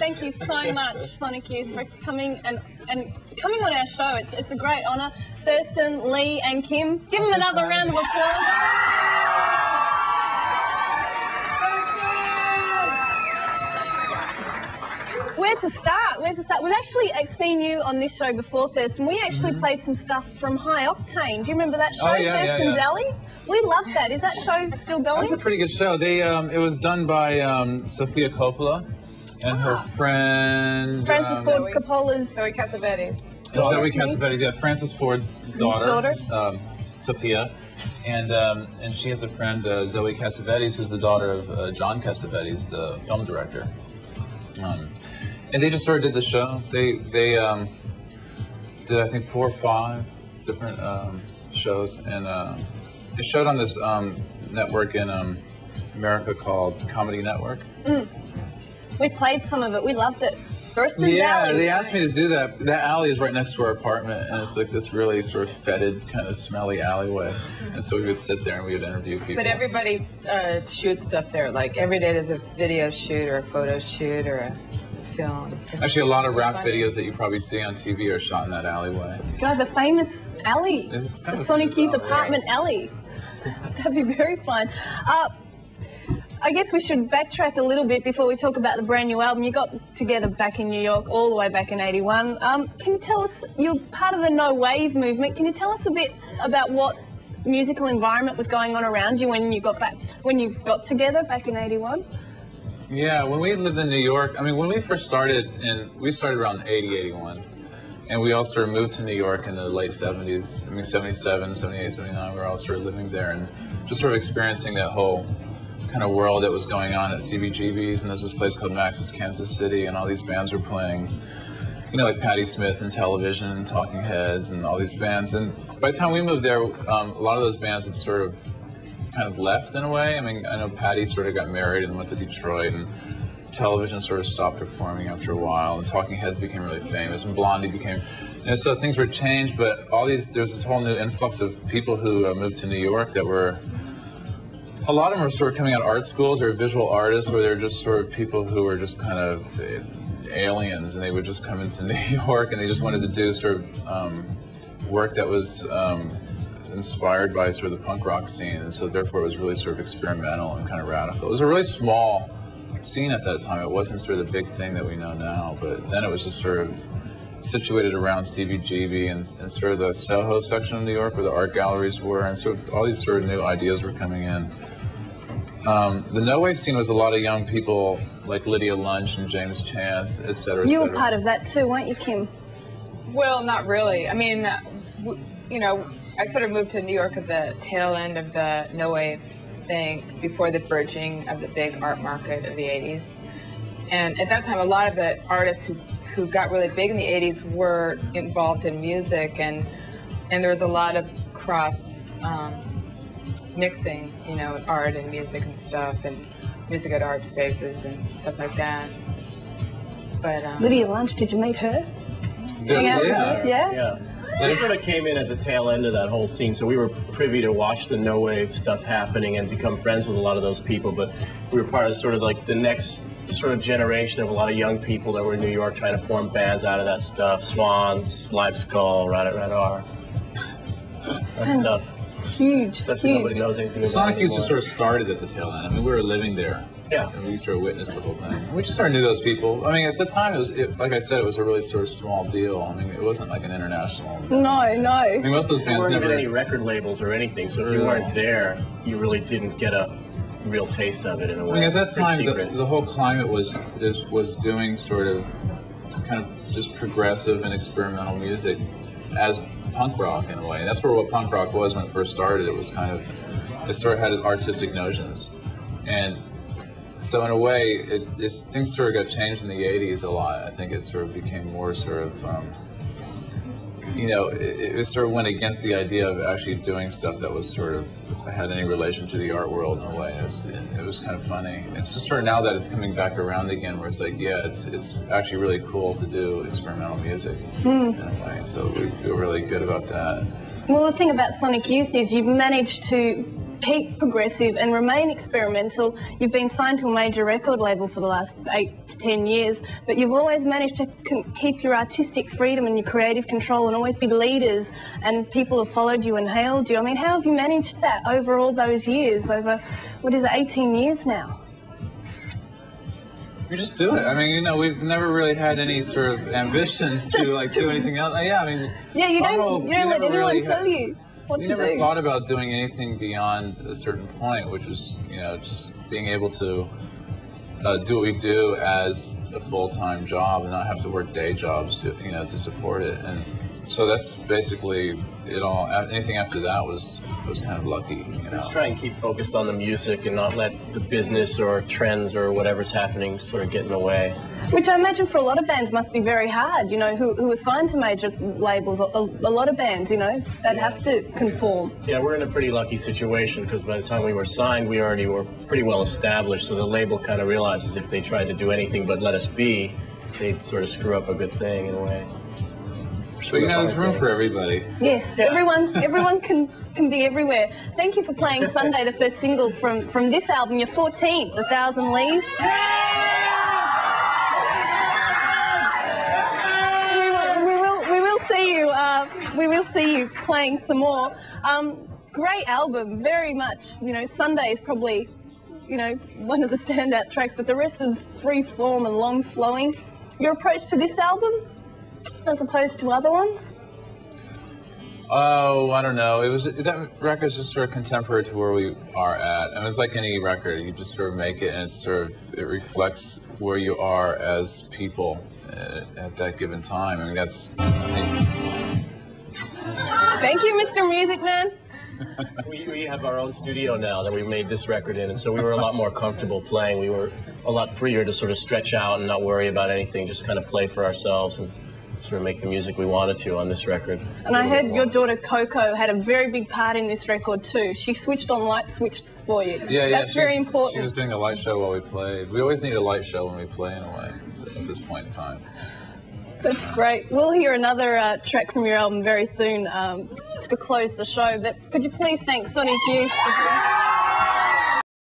thank you so much, Sonic Youth, for coming and coming on our show. It's a great honour. Thurston, Lee and Kim, give them another round of applause. Where to start? Where to start? We've actually seen you on this show before, Thurston. We actually played some stuff from High Octane. Do you remember that show, Thurston's Alley? We loved that. Is that show still going? That was a pretty good show. They, it was done by Sofia Coppola and her friend... Francis Ford Coppola's... Zoe Cassavetes. Zoe Cassavetes, yeah. Francis Ford's daughter. Sophia. And she has a friend, Zoe Cassavetes, who's the daughter of John Cassavetes, the film director. And they just sort of did the show. They did, I think, 4 or 5 different shows, and they showed on this network in America called Comedy Network. We played some of it. We loved it. Thurston's Alley. They asked me to do that. That alley is right next to our apartment, and it's like this really sort of fetid, kind of smelly alleyway. And so we would sit there and we would interview people. But everybody shoots stuff there. Like every day there's a video shoot or a photo shoot or a film. Actually, a lot of rap videos that you probably see on TV are shot in that alleyway. God, the famous alley. The Sonic Youth apartment alley. That'd be very fun. I guess we should backtrack a little bit before we talk about the brand new album. You got together back in New York all the way back in '81. Can you tell us, you're part of the No Wave movement. Can you tell us a bit about what musical environment was going on around you when you got together back in '81? Yeah, when we lived in New York, I mean, when we first started, we started around 80, 81. And we all sort of moved to New York in the late 70s. I mean, 77, 78, 79, we were all sort of living there and just sort of experiencing that whole kind of world that was going on at CBGB's, and there's this place called Max's Kansas City, and all these bands were playing, you know, like Patti Smith and Television and Talking Heads and all these bands. And by the time we moved there, a lot of those bands had sort of kind of left in a way. I mean, I know Patti sort of got married and went to Detroit, and Television sort of stopped performing after a while, and Talking Heads became really famous, and Blondie became, and so things were changed, but there's this whole new influx of people who moved to New York that were, a lot of them were sort of coming out of art schools or visual artists, where they're just sort of people who were just kind of aliens, and they would just come into New York and they just wanted to do sort of work that was inspired by sort of the punk rock scene, and so therefore it was really sort of experimental and kind of radical. It was a really small scene at that time. It wasn't sort of the big thing that we know now, but then it was just sort of situated around CBGB and sort of the Soho section of New York where the art galleries were, and so all these sort of new ideas were coming in. The No Wave scene was a lot of young people like Lydia Lunch and James Chance, et cetera, et You were cetera. part of that too, weren't you, Kim? Well, not really. I mean, you know, I sort of moved to New York at the tail end of the No Wave thing, before the burgeoning of the big art market of the 80s. And at that time, a lot of the artists who got really big in the 80s were involved in music, and there was a lot of cross mixing, you know, art and music and stuff, and music at art spaces and stuff like that. But Lydia Lunch, did you meet her? Yeah. They sort of came in at the tail end of that whole scene, so we were privy to watch the No Wave stuff happening and become friends with a lot of those people, but we were part of sort of like the next sort of generation of a lot of young people that were in New York trying to form bands out of that stuff. Swans, Live Skull, Rat R. That stuff. Huge. Stuff that nobody knows anything about Sonic Youth anymore. just sort of started at the tail end. I mean, we were living there. Yeah. And we sort of witnessed the whole thing. We just sort of knew those people. I mean, at the time, like I said, it was a really sort of small deal. I mean, it wasn't like an international. No. I mean, most of those There bands weren't never. even any record labels or anything, so if you weren't there, you really didn't get a real taste of it in a way. I mean, at that time, Pretty the whole climate was doing sort of kind of just progressive and experimental music as punk rock in a way. And that's sort of what punk rock was when it first started. It was kind of, it sort of had artistic notions. And so in a way, things sort of got changed in the 80s a lot. I think it sort of became more sort of, you know, it sort of went against the idea of actually doing stuff that was sort of had any relation to the art world in a way. It was kind of funny. It's just sort of now that it's coming back around again, where it's like, yeah, it's actually really cool to do experimental music in a way. So we feel really good about that. Well, the thing about Sonic Youth is you've managed to keep progressive and remain experimental. You've been signed to a major record label for the last 8 to 10 years, but you've always managed to keep your artistic freedom and your creative control and always be leaders, and people have followed you and hailed you. I mean, how have you managed that over all those years, over, what is it, 18 years now? We just do it. I mean, you know, we've never really had any sort of ambitions to, like, do anything else. Yeah, I mean... Yeah, you don't let anyone tell you. We never thought about doing anything beyond a certain point, which is, you know, just being able to do what we do as a full-time job and not have to work day jobs to, you know, to support it. And so that's basically it all. Anything after that was kind of lucky, you know. Just try and keep focused on the music and not let the business or trends or whatever's happening sort of get in the way. Which I imagine for a lot of bands must be very hard, you know, who are signed to major labels. A lot of bands, you know, that have to conform. Yeah, we're in a pretty lucky situation because by the time we were signed, we already were pretty well established. So the label kind of realizes if they tried to do anything but let us be, they'd sort of screw up a good thing in a way. But you know, there's room for everybody. Yes, yeah. everyone can be everywhere. Thank you for playing Sunday, the first single from this album, your 14th, 1,000 Leaves. We will see you playing some more. Great album, very much. You know, Sunday is probably, you know, one of the standout tracks, but the rest is free form and long flowing. Your approach to this album, as opposed to other ones? Oh, I don't know. That record's just sort of contemporary to where we are at. I mean, it's like any record. You just sort of make it, and it reflects where you are as people at that given time. I mean, that's. Thank you, Mr. Music Man. We have our own studio now that we made this record in, and so we were a lot more comfortable playing. We were a lot freer to sort of stretch out and not worry about anything, just kind of play for ourselves and sort of make the music we wanted to on this record. And I heard your daughter Coco had a very big part in this record too. She switched on light switches for you. Yeah, That's very important. She was doing a light show while we played. We always need a light show when we play in a way, so at this point in time. That's great. We'll hear another track from your album very soon to close the show, but could you please thank Sonic Youth?